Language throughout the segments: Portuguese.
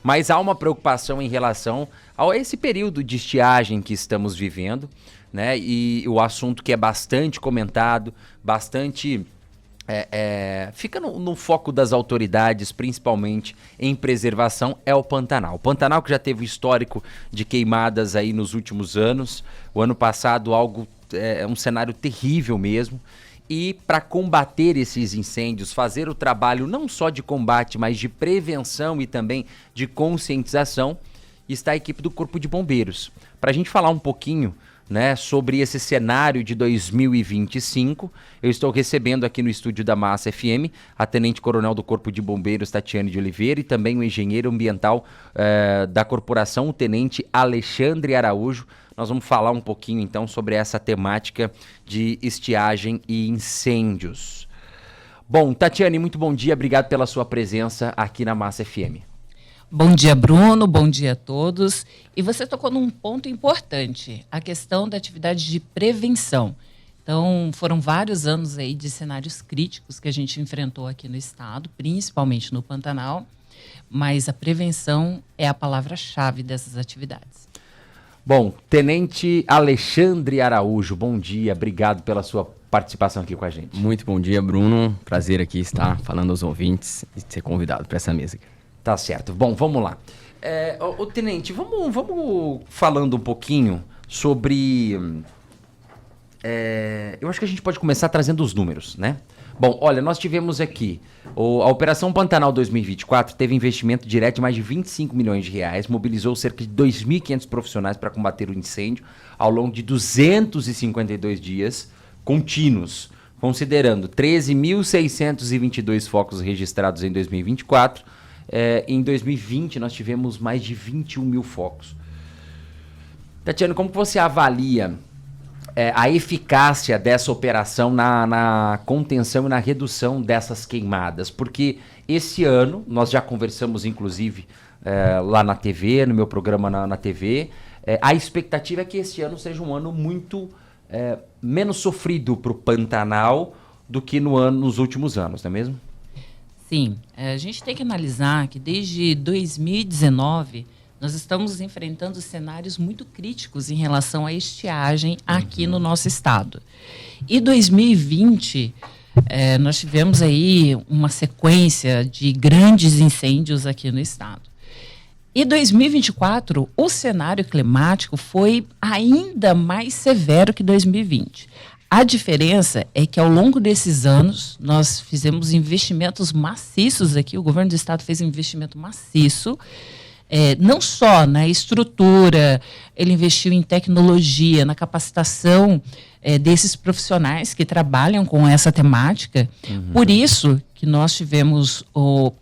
mas há uma preocupação em relação a esse período de estiagem que estamos vivendo, né? E o assunto que é bastante comentado, bastante... fica no foco das autoridades, principalmente em preservação, é o Pantanal. O Pantanal que já teve histórico de queimadas aí nos últimos anos. O ano passado um cenário terrível mesmo. E para combater esses incêndios, fazer o trabalho não só de combate, mas de prevenção e também de conscientização, está a equipe do Corpo de Bombeiros. Para a gente falar um pouquinho, né, sobre esse cenário de 2025, eu estou recebendo aqui no estúdio da Massa FM a Tenente-Coronel do Corpo de Bombeiros, Tatiane de Oliveira, e também o engenheiro ambiental da corporação, o Tenente Alexandre Araújo. Nós vamos falar um pouquinho então sobre essa temática de estiagem e incêndios. Bom, Tatiane, muito bom dia, obrigado pela sua presença aqui na Massa FM. Bom dia, Bruno, bom dia a todos. E você tocou num ponto importante, a questão da atividade de prevenção. Então, foram vários anos aí de cenários críticos que a gente enfrentou aqui no estado, principalmente no Pantanal, mas a prevenção é a palavra-chave dessas atividades. Bom, Tenente Alexandre Araújo, bom dia, obrigado pela sua participação aqui com a gente. Muito bom dia, Bruno, prazer aqui estar falando aos ouvintes e ser convidado para essa mesa aqui. Tá certo. Bom, vamos lá. Tenente, vamos falando um pouquinho sobre... eu acho que a gente pode começar trazendo os números, né? Bom, olha, nós tivemos aqui... a Operação Pantanal 2024 teve investimento direto de mais de 25 milhões de reais, mobilizou cerca de 2.500 profissionais para combater o incêndio ao longo de 252 dias contínuos, considerando 13.622 focos registrados em 2024. Em 2020, nós tivemos mais de 21 mil focos. Tatiana, como que você avalia a eficácia dessa operação na contenção e na redução dessas queimadas? Porque esse ano, nós já conversamos, inclusive, lá na TV, no meu programa na TV, a expectativa é que esse ano seja um ano muito menos sofrido para o Pantanal do que nos últimos anos, não é mesmo? Sim, a gente tem que analisar que desde 2019 nós estamos enfrentando cenários muito críticos em relação à estiagem aqui no nosso estado. E 2020 nós tivemos aí uma sequência de grandes incêndios aqui no estado. E 2024, o cenário climático foi ainda mais severo que 2020. A diferença é que ao longo desses anos nós fizemos investimentos maciços aqui, o governo do estado fez um investimento maciço, não só na estrutura, ele investiu em tecnologia, na capacitação desses profissionais que trabalham com essa temática. Por isso que nós tivemos,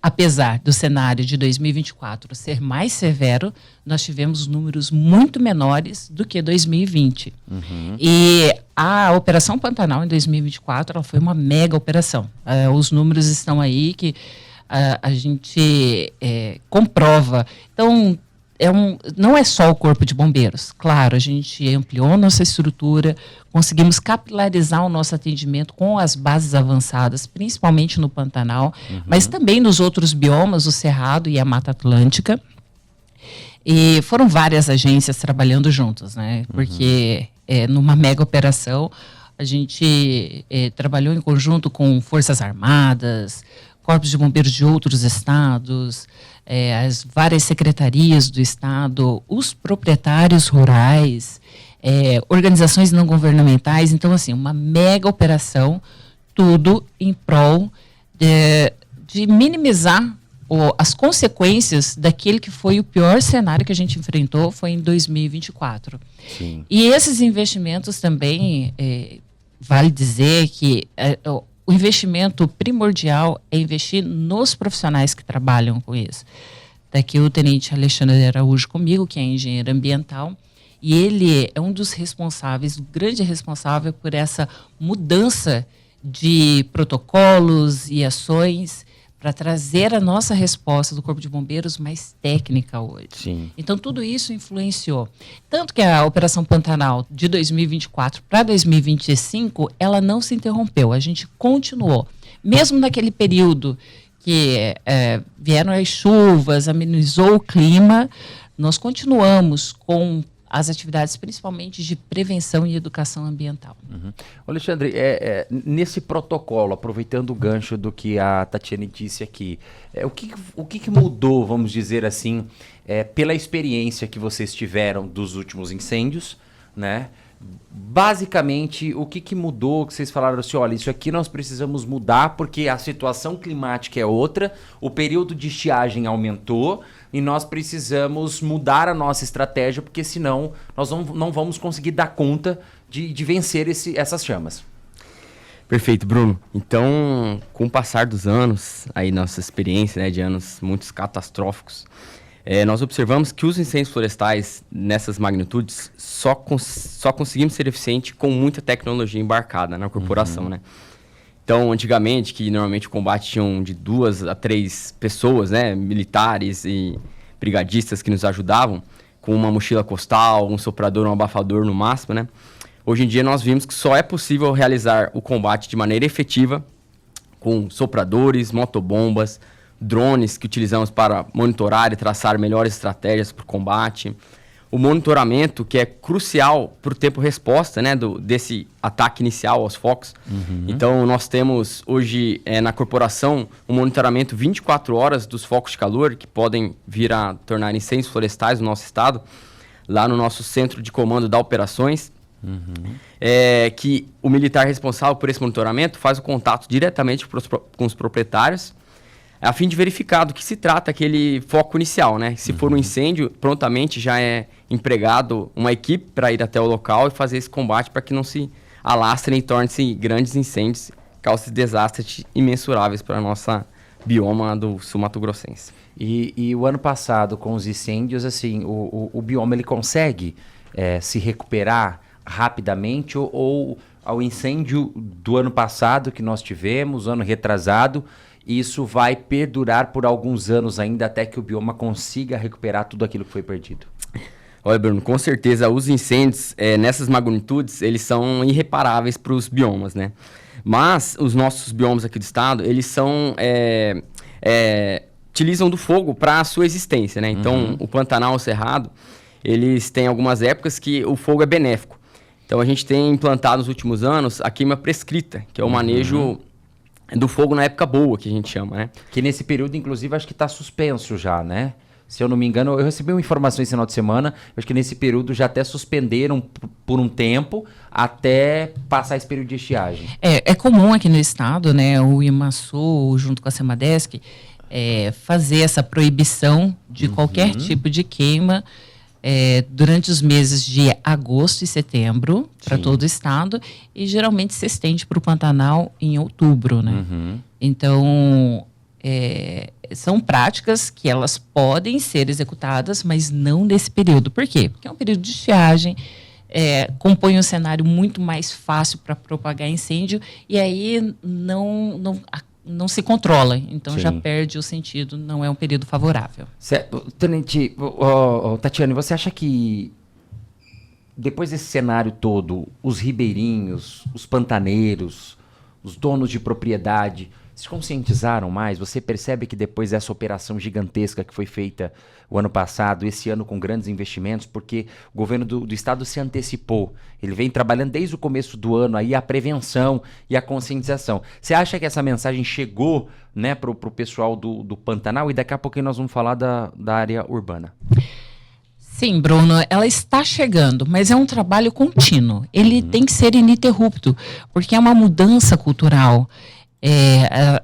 apesar do cenário de 2024 ser mais severo, nós tivemos números muito menores do que 2020. E a Operação Pantanal em 2024 ela foi uma mega operação. Os números estão aí que a gente comprova. Então, não é só o Corpo de Bombeiros. Claro, a gente ampliou nossa estrutura, conseguimos capilarizar o nosso atendimento com as bases avançadas, principalmente no Pantanal, mas também nos outros biomas, o Cerrado e a Mata Atlântica. E foram várias agências trabalhando juntas, né? Porque numa mega operação, a gente trabalhou em conjunto com Forças Armadas, Corpos de Bombeiros de outros estados, as várias secretarias do estado, os proprietários rurais, organizações não governamentais. Então, assim, uma mega operação, tudo em prol de minimizar as consequências daquele que foi o pior cenário que a gente enfrentou, foi em 2024. Sim. E esses investimentos também, vale dizer que o investimento primordial é investir nos profissionais que trabalham com isso. Daqui o Tenente Alexandre Araújo comigo, que é engenheiro ambiental, e ele é um dos responsáveis, o grande responsável por essa mudança de protocolos e ações para trazer a nossa resposta do Corpo de Bombeiros mais técnica hoje. Sim. Então, tudo isso influenciou. Tanto que a Operação Pantanal de 2024 para 2025, ela não se interrompeu, a gente continuou. Mesmo naquele período que vieram as chuvas, amenizou o clima, nós continuamos com as atividades, principalmente de prevenção e educação ambiental. Uhum. Alexandre, nesse protocolo, aproveitando o gancho do que a Tatiane disse aqui, o que mudou, vamos dizer assim, pela experiência que vocês tiveram dos últimos incêndios, né? Basicamente, o que mudou, que vocês falaram assim, olha, isso aqui nós precisamos mudar porque a situação climática é outra, o período de estiagem aumentou e nós precisamos mudar a nossa estratégia porque senão nós não vamos conseguir dar conta de vencer essas chamas. Perfeito, Bruno. Então, com o passar dos anos, aí nossa experiência, né, de anos muito catastróficos, nós observamos que os incêndios florestais nessas magnitudes só conseguimos ser eficientes com muita tecnologia embarcada na corporação, né? Então, antigamente, que normalmente o combate tinham de 2 a 3 pessoas, né, militares e brigadistas que nos ajudavam, com uma mochila costal, um soprador, um abafador no máximo, né? Hoje em dia nós vimos que só é possível realizar o combate de maneira efetiva com sopradores, motobombas, drones que utilizamos para monitorar e traçar melhores estratégias para o combate. O monitoramento, que é crucial para o tempo-resposta, né, desse ataque inicial aos focos. Então, nós temos hoje na corporação um monitoramento 24 horas dos focos de calor, que podem vir a tornar incêndios florestais no nosso estado, lá no nosso centro de comando da operações. Que o militar responsável por esse monitoramento faz o contato diretamente com os proprietários, a fim de verificar do que se trata aquele foco inicial, né? Se for um incêndio, prontamente já é empregado uma equipe para ir até o local e fazer esse combate para que não se alastrem e tornem-se grandes incêndios, causem desastres imensuráveis para a nossa bioma do sul mato-grossense. E o ano passado, com os incêndios, assim, o bioma ele consegue se recuperar rapidamente ou ao incêndio do ano passado que nós tivemos, ano retrasado, isso vai perdurar por alguns anos ainda até que o bioma consiga recuperar tudo aquilo que foi perdido? Olha, Bruno, com certeza os incêndios nessas magnitudes, eles são irreparáveis para os biomas, né? Mas os nossos biomas aqui do estado, eles são... utilizam do fogo para a sua existência, né? Então, o Pantanal, o Cerrado, eles têm algumas épocas que o fogo é benéfico. Então, a gente tem implantado nos últimos anos a queima prescrita, que é o manejo do fogo na época boa, que a gente chama, né? Que nesse período, inclusive, acho que está suspenso já, né? Se eu não me engano, eu recebi uma informação esse final de semana, acho que nesse período já até suspenderam por um tempo até passar esse período de estiagem. É comum aqui no estado, né, o IMASU, junto com a Semadesc, fazer essa proibição de qualquer tipo de queima durante os meses de agosto e setembro para todo o estado e geralmente se estende para o Pantanal em outubro, né? Então, são práticas que elas podem ser executadas, mas não nesse período. Por quê? Porque é um período de estiagem, compõe um cenário muito mais fácil para propagar incêndio e aí não se controla, então já perde o sentido, não é um período favorável. Tenente, Tatiane, você acha que depois desse cenário todo, os ribeirinhos, os pantaneiros, os donos de propriedade se conscientizaram mais? Você percebe que depois dessa operação gigantesca que foi feita o ano passado, esse ano com grandes investimentos, porque o governo do estado se antecipou, ele vem trabalhando desde o começo do ano aí a prevenção e a conscientização. Você acha que essa mensagem chegou, né, para o pessoal do Pantanal? E daqui a pouquinho nós vamos falar da área urbana. Sim, Bruno, ela está chegando, mas é um trabalho contínuo. Ele tem que ser ininterrupto, porque é uma mudança cultural.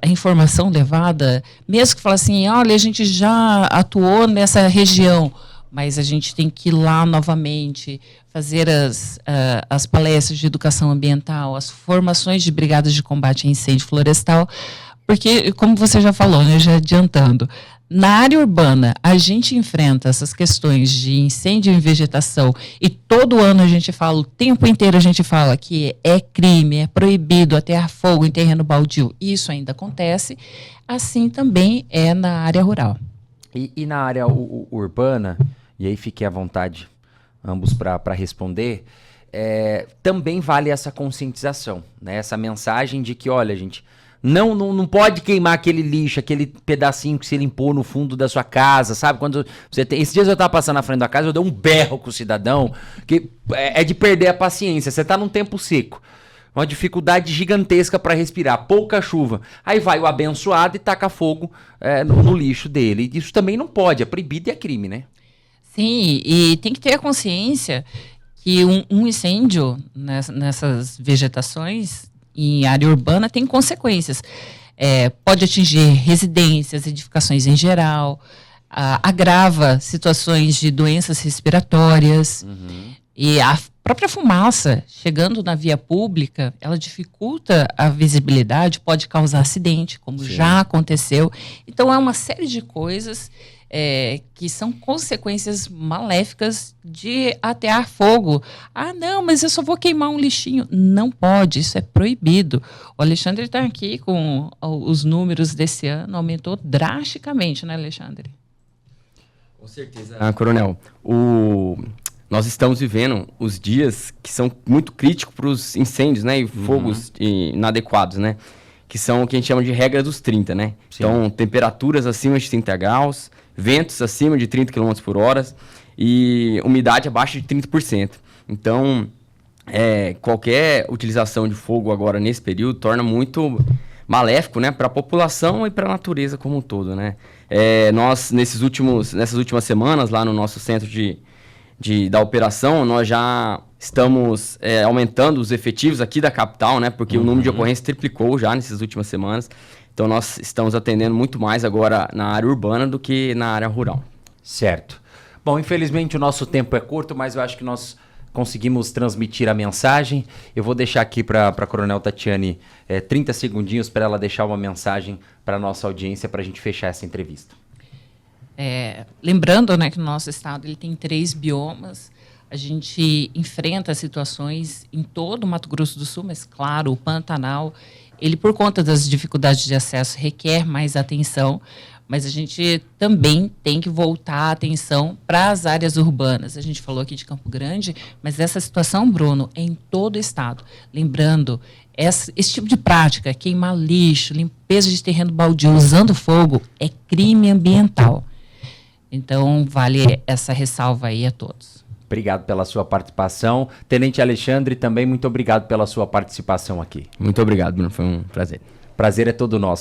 A informação levada, mesmo que fale assim, olha, a gente já atuou nessa região, mas a gente tem que ir lá novamente, fazer as palestras de educação ambiental, as formações de brigadas de combate a incêndio florestal, porque, como você já falou, né, já adiantando, na área urbana, a gente enfrenta essas questões de incêndio em vegetação e todo ano a gente fala, o tempo inteiro a gente fala que é crime, é proibido atear fogo em terreno baldio. Isso ainda acontece, assim também é na área rural. E na área urbana, e aí fiquem à vontade ambos para responder, também vale essa conscientização, né? Essa mensagem de que, olha, gente, Não pode queimar aquele lixo, aquele pedacinho que você limpou no fundo da sua casa, sabe? Quando você tem... Esses dias eu tava passando na frente da casa, eu dei um berro com o cidadão, que é de perder a paciência. Você tá num tempo seco, uma dificuldade gigantesca para respirar, pouca chuva. Aí vai o abençoado e taca fogo no lixo dele. Isso também não pode, é proibido e é crime, né? Sim, e tem que ter a consciência que um incêndio nessas vegetações em área urbana tem consequências. Pode atingir residências, edificações em geral, agrava situações de doenças respiratórias. E a própria fumaça, chegando na via pública, ela dificulta a visibilidade, pode causar acidente, como já aconteceu. Então, é uma série de coisas que são consequências maléficas de atear fogo. Ah, não, mas eu só vou queimar um lixinho. Não pode, isso é proibido. O Alexandre está aqui com os números desse ano, aumentou drasticamente, né, Alexandre? Com certeza. Coronel, nós estamos vivendo os dias que são muito críticos para os incêndios, né, e fogos inadequados, né, que são o que a gente chama de regra dos 30, né? Sim. Então, temperaturas acima de 30 graus, ventos acima de 30 km por hora e umidade abaixo de 30%. Então, qualquer utilização de fogo agora nesse período torna muito maléfico, né, para a população e para a natureza como um todo, né? Nós, nessas últimas semanas, lá no nosso centro da operação, nós já estamos aumentando os efetivos aqui da capital, né? Porque o número de ocorrências triplicou já nessas últimas semanas. Então, nós estamos atendendo muito mais agora na área urbana do que na área rural. Certo. Bom, infelizmente o nosso tempo é curto, mas eu acho que nós conseguimos transmitir a mensagem. Eu vou deixar aqui para a Coronel Tatiane 30 segundinhos para ela deixar uma mensagem para a nossa audiência para a gente fechar essa entrevista. Lembrando, né, que o nosso estado ele tem 3 biomas. A gente enfrenta situações em todo o Mato Grosso do Sul, mas, claro, o Pantanal, ele, por conta das dificuldades de acesso, requer mais atenção, mas a gente também tem que voltar a atenção para as áreas urbanas. A gente falou aqui de Campo Grande, mas essa situação, Bruno, é em todo o estado. Lembrando, esse tipo de prática, queimar lixo, limpeza de terreno baldio, usando fogo, é crime ambiental. Então, vale essa ressalva aí a todos. Obrigado pela sua participação. Tenente Alexandre, também muito obrigado pela sua participação aqui. Muito obrigado, Bruno. Foi um prazer. Prazer é todo nosso.